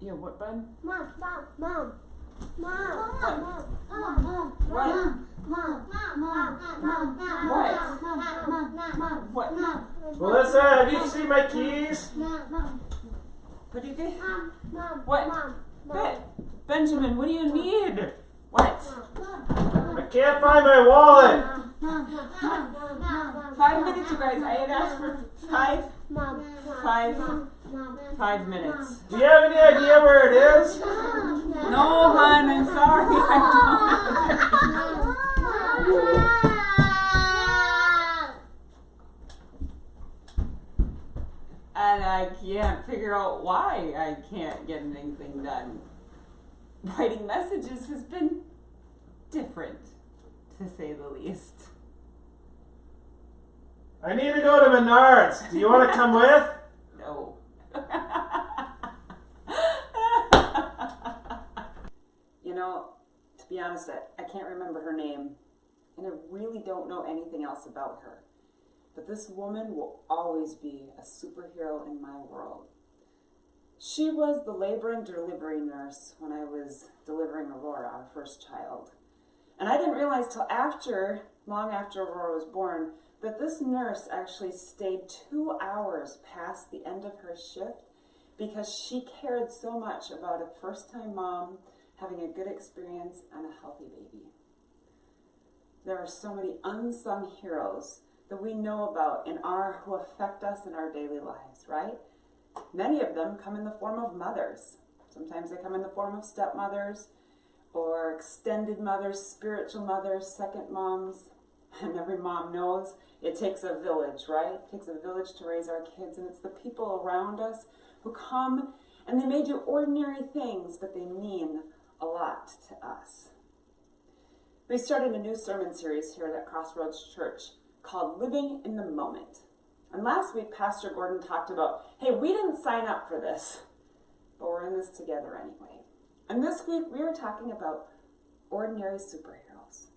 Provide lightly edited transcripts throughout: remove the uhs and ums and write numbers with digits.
Yeah, what, bud? Mom. What? What? Melissa, have you seen my keys? What do you think? Mom. What? Benjamin, what do you need? What? I can't find my wallet. 5 minutes, you guys. I had asked for 5 minutes. Do you have any idea where it is? No, hon, I'm sorry. And I can't figure out why I can't get anything done. Writing messages has been different, to say the least. I need to go to Menards. Do you want to come with? No. You know, to be honest, I can't remember her name, and I really don't know anything else about her. But this woman will always be a superhero in my world. She was the labor and delivery nurse when I was delivering Aurora, our first child. And I didn't realize till long after Aurora was born, that this nurse actually stayed 2 hours past the end of her shift because she cared so much about a first-time mom having a good experience and a healthy baby. There are so many unsung heroes that we know about who affect us in our daily lives, right? Many of them come in the form of mothers. Sometimes they come in the form of stepmothers or extended mothers, spiritual mothers, second moms. And every mom knows it takes a village, right? It takes a village to raise our kids, and it's the people around us who come and they may do ordinary things, but they mean a lot to us. We started a new sermon series here at Crossroads Church called Living in the Moment. And last week, Pastor Gordon talked about, hey, we didn't sign up for this, but we're in this together anyway. And this week, we are talking about ordinary superheroes.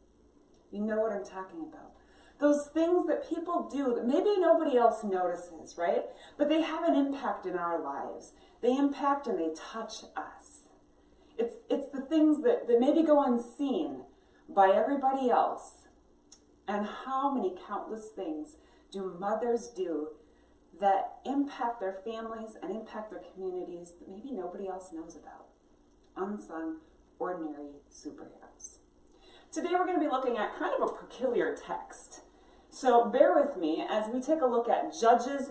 You know what I'm talking about. Those things that people do that maybe nobody else notices, right? But they have an impact in our lives. They impact and they touch us. It's the things that maybe go unseen by everybody else. And how many countless things do mothers do that impact their families and impact their communities that maybe nobody else knows about? Unsung, ordinary superheroes. Today we're going to be looking at kind of a peculiar text. So bear with me as we take a look at Judges,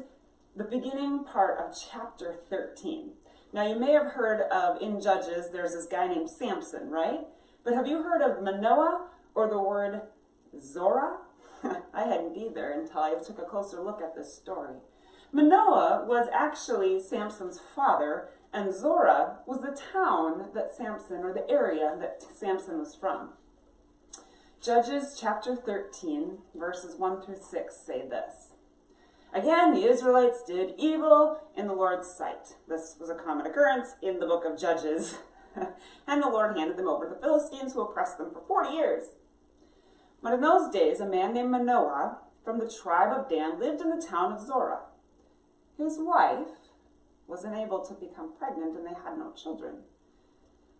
the beginning part of chapter 13. Now you may have heard of, in Judges, there's this guy named Samson, right? But have you heard of Manoah or the word Zora? I hadn't either until I took a closer look at this story. Manoah was actually Samson's father, and Zora was the town that Samson, or the area that Samson was from. Judges chapter 13, verses 1 through 6 say this. Again, the Israelites did evil in the Lord's sight. This was a common occurrence in the book of Judges. And the Lord handed them over to the Philistines, who oppressed them for 40 years. But in those days, a man named Manoah from the tribe of Dan lived in the town of Zorah. His wife was unable to become pregnant, and they had no children.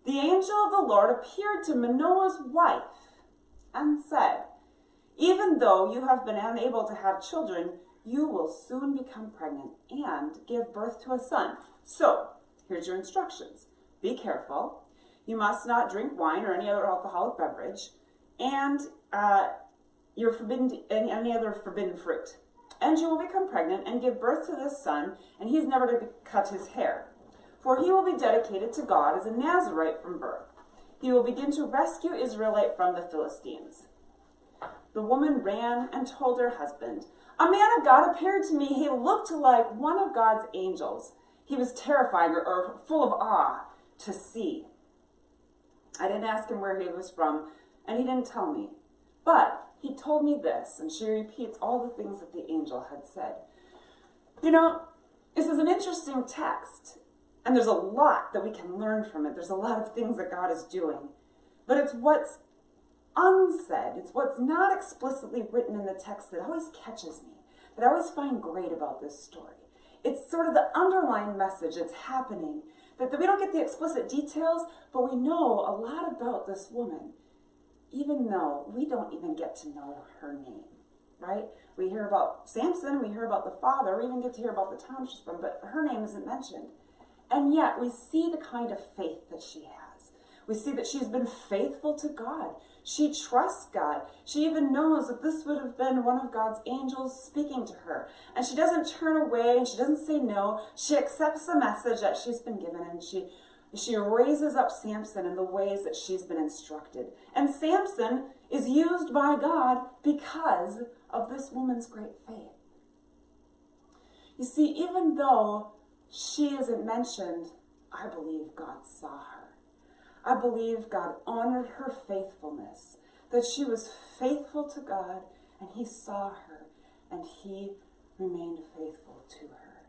The angel of the Lord appeared to Manoah's wife and said, even though you have been unable to have children, you will soon become pregnant and give birth to a son. So, here's your instructions. Be careful. You must not drink wine or any other alcoholic beverage, and you're forbidden to any other forbidden fruit. And you will become pregnant and give birth to this son, and he's never to cut his hair. For he will be dedicated to God as a Nazirite from birth. He will begin to rescue Israelite from the Philistines. The woman ran and told her husband, a man of God appeared to me. He looked like one of God's angels. He was terrifying or full of awe to see. I didn't ask him where he was from, and he didn't tell me. But he told me this, and she repeats all the things that the angel had said. You know, this is an interesting text, and there's a lot that we can learn from it. There's a lot of things that God is doing. But it's what's unsaid, it's what's not explicitly written in the text that always catches me, that I always find great about this story. It's sort of the underlying message that's happening that we don't get the explicit details, but we know a lot about this woman, even though we don't even get to know her name, right? We hear about Samson, we hear about the father, we even get to hear about the town she's from, but her name isn't mentioned. And yet we see the kind of faith that she has. We see that she's been faithful to God. She trusts God. She even knows that this would have been one of God's angels speaking to her. And she doesn't turn away and she doesn't say no. She accepts the message that she's been given, and she raises up Samson in the ways that she's been instructed. And Samson is used by God because of this woman's great faith. You see, even though she isn't mentioned, I believe God saw her. I believe God honored her faithfulness, that she was faithful to God, and he saw her, and he remained faithful to her.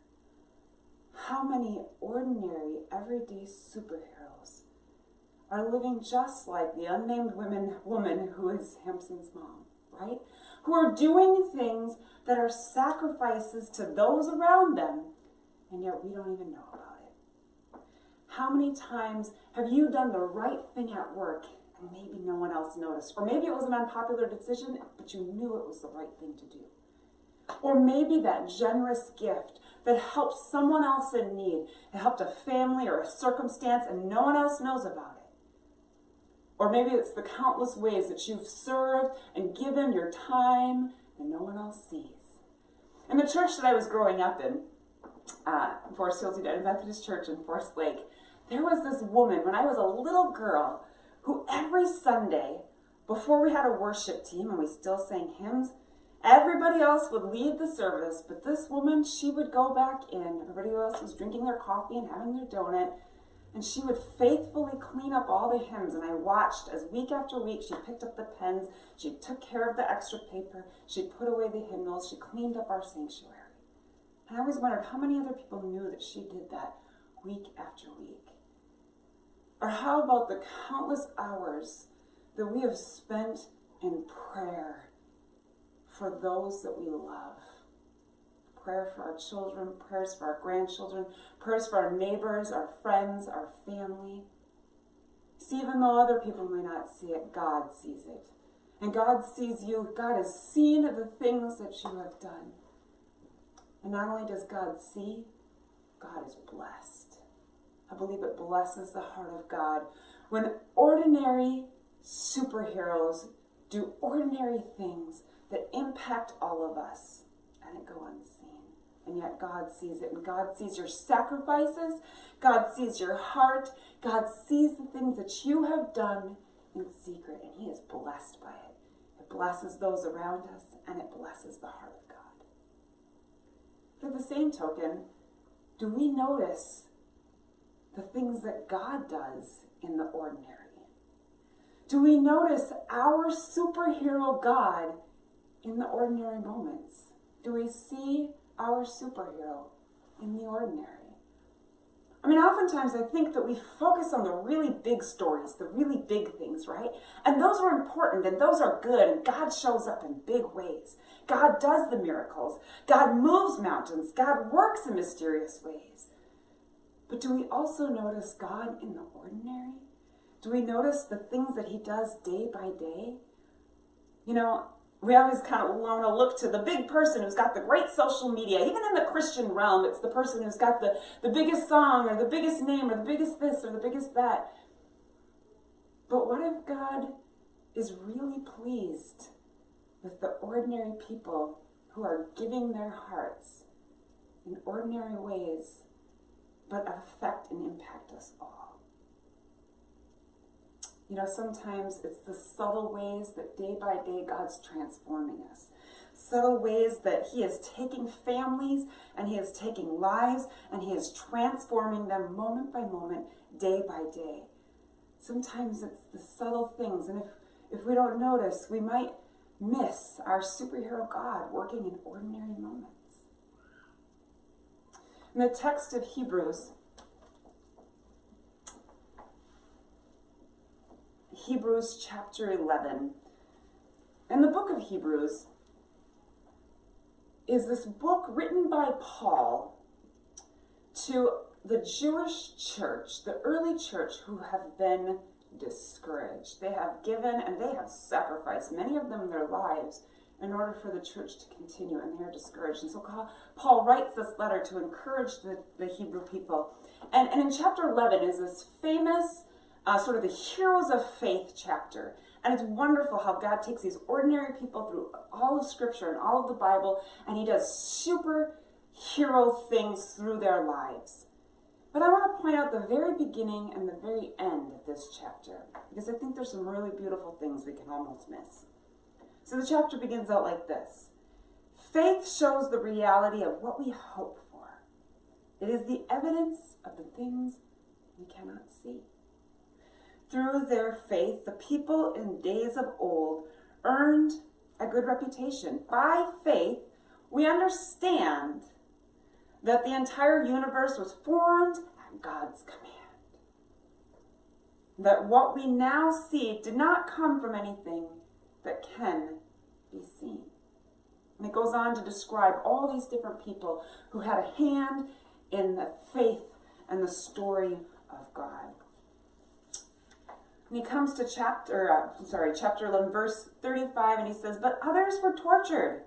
How many ordinary, everyday superheroes are living just like the unnamed woman who is Samson's mom, right? Who are doing things that are sacrifices to those around them, and yet we don't even know about it. How many times have you done the right thing at work and maybe no one else noticed? Or maybe it was an unpopular decision, but you knew it was the right thing to do. Or maybe that generous gift that helped someone else in need. It helped a family or a circumstance and no one else knows about it. Or maybe it's the countless ways that you've served and given your time and no one else sees. In the church that I was growing up in, Forest Hills United Methodist Church in Forest Lake, there was this woman when I was a little girl who every Sunday, before we had a worship team and we still sang hymns, everybody else would leave the service, but this woman, she would go back in. Everybody else was drinking their coffee and having their donut, and she would faithfully clean up all the hymns. And I watched as week after week she picked up the pens, she took care of the extra paper, she put away the hymnals, she cleaned up our sanctuary. And I always wondered how many other people knew that she did that week after week. Or how about the countless hours that we have spent in prayer for those that we love? Prayer for our children, prayers for our grandchildren, prayers for our neighbors, our friends, our family. See, even though other people may not see it, God sees it. And God sees you. God has seen the things that you have done. And not only does God see, God is blessed. I believe it blesses the heart of God when ordinary superheroes do ordinary things that impact all of us and it go unseen. And yet God sees it, and God sees your sacrifices, God sees your heart, God sees the things that you have done in secret, and he is blessed by it. It blesses those around us, and it blesses the heart of God. For the same token, do we notice the things that God does in the ordinary? Do we notice our superhero God in the ordinary moments? Do we see our superhero in the ordinary? I mean, oftentimes I think that we focus on the really big stories, the really big things, right? And those are important and those are good, and God shows up in big ways. God does the miracles. God moves mountains. God works in mysterious ways. But do we also notice God in the ordinary? Do we notice the things that he does day by day? You know, we always kind of want to look to the big person who's got the great social media. Even in the Christian realm, it's the person who's got the biggest song or the biggest name or the biggest this or the biggest that. But what if God is really pleased with the ordinary people who are giving their hearts in ordinary ways but affect and impact us all? You know, sometimes it's the subtle ways that day by day God's transforming us. Subtle ways that he is taking families and he is taking lives and he is transforming them moment by moment, day by day. Sometimes it's the subtle things, and if we don't notice, we might miss our superhero God working in ordinary moments. In the text of Hebrews chapter 11. And the book of Hebrews is this book written by Paul to the Jewish church, the early church, who have been discouraged. They have given and they have sacrificed, many of them their lives, in order for the church to continue, and they're discouraged. And so Paul writes this letter to encourage the Hebrew people. And in chapter 11 is this famous sort of the heroes of faith chapter. And it's wonderful how God takes these ordinary people through all of Scripture and all of the Bible, and he does superhero things through their lives. But I want to point out the very beginning and the very end of this chapter, because I think there's some really beautiful things we can almost miss. So the chapter begins out like this. Faith shows the reality of what we hope for. It is the evidence of the things we cannot see. Through their faith, the people in days of old earned a good reputation. By faith, we understand that the entire universe was formed at God's command. That what we now see did not come from anything that can be seen. And it goes on to describe all these different people who had a hand in the faith and the story of God. And he comes to chapter 11, verse 35, and he says, "But others were tortured,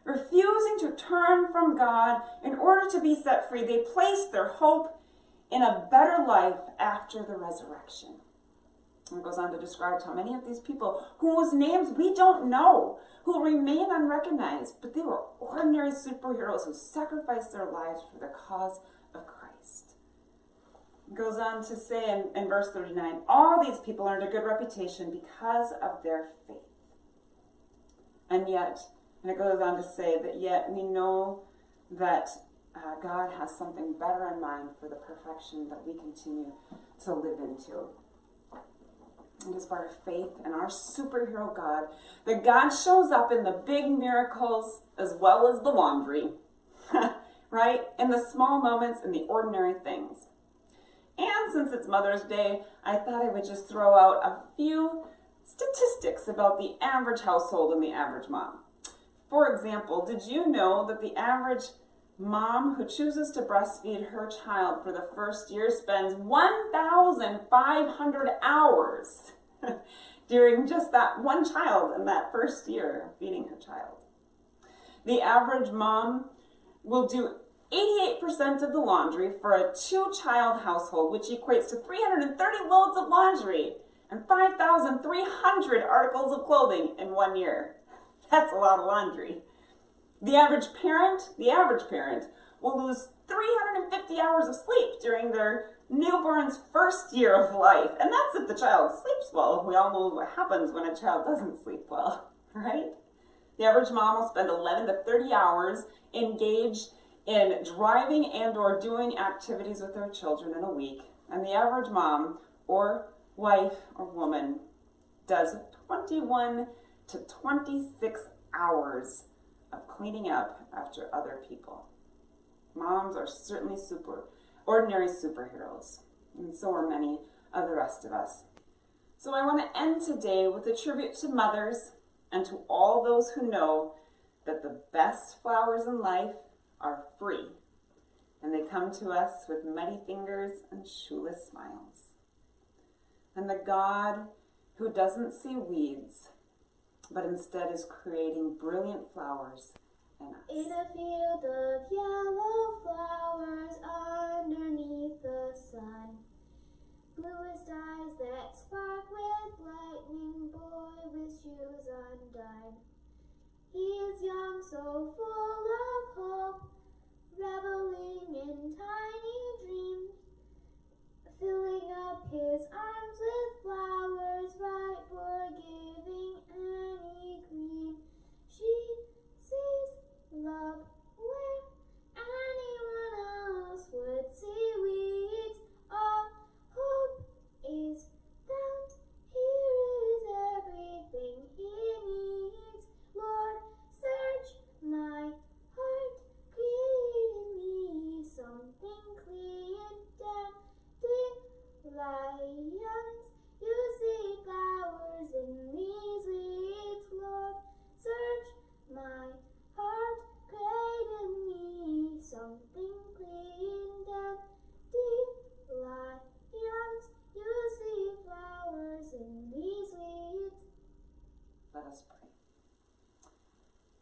refusing to turn from God in order to be set free. They placed their hope in a better life after the resurrection." And it goes on to describe how many of these people, whose names we don't know, who remain unrecognized, but they were ordinary superheroes who sacrificed their lives for the cause of Christ. It goes on to say in verse 39, all these people earned a good reputation because of their faith. And it goes on to say that yet we know that God has something better in mind for the perfection that we continue to live into. It is by our faith and our superhero God that God shows up in the big miracles as well as the laundry, right? In the small moments, in the ordinary things. And since it's Mother's Day, I thought I would just throw out a few statistics about the average household and the average mom. For example, did you know that the average mom who chooses to breastfeed her child for the first year spends 1,500 hours during just that one child in that first year of feeding her child? The average mom will do 88% of the laundry for a 2-child household, which equates to 330 loads of laundry and 5,300 articles of clothing in 1 year. That's a lot of laundry. The average parent will lose 350 hours of sleep during their newborn's first year of life. And that's if the child sleeps well. We all know what happens when a child doesn't sleep well, right? The average mom will spend 11 to 30 hours engaged in driving and or doing activities with their children in a week. And the average mom or wife or woman does 21 to 26 hours of cleaning up after other people. Moms are certainly ordinary superheroes, and so are many of the rest of us. So I want to end today with a tribute to mothers and to all those who know that the best flowers in life are free, and they come to us with muddy fingers and shoeless smiles. And the God who doesn't see weeds, but instead is creating brilliant flowers in us. In a field of yellow flowers underneath the sun, bluest eyes that spark with lightning, boy with shoes undone. He is young, so full of hope, reveling in tiny dreams, filling up his arms with flowers, ripe for giving any queen. She sees love where anyone else would see weeds. All hope is found. Here is everything he needs. Lord, search my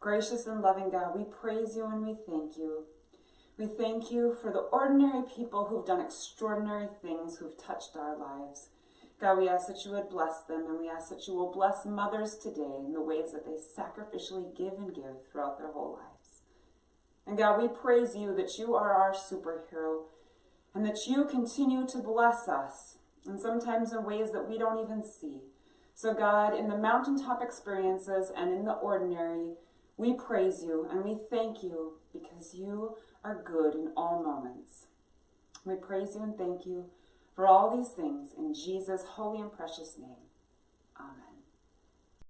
Gracious and loving God, we praise you and we thank you. We thank you for the ordinary people who've done extraordinary things, who've touched our lives. God, we ask that you would bless them, and we ask that you will bless mothers today in the ways that they sacrificially give and give throughout their whole lives. And God, we praise you that you are our superhero, and that you continue to bless us, and sometimes in ways that we don't even see. So God, in the mountaintop experiences and in the ordinary, we praise you and we thank you because you are good in all moments. We praise you and thank you for all these things in Jesus' holy and precious name. Amen.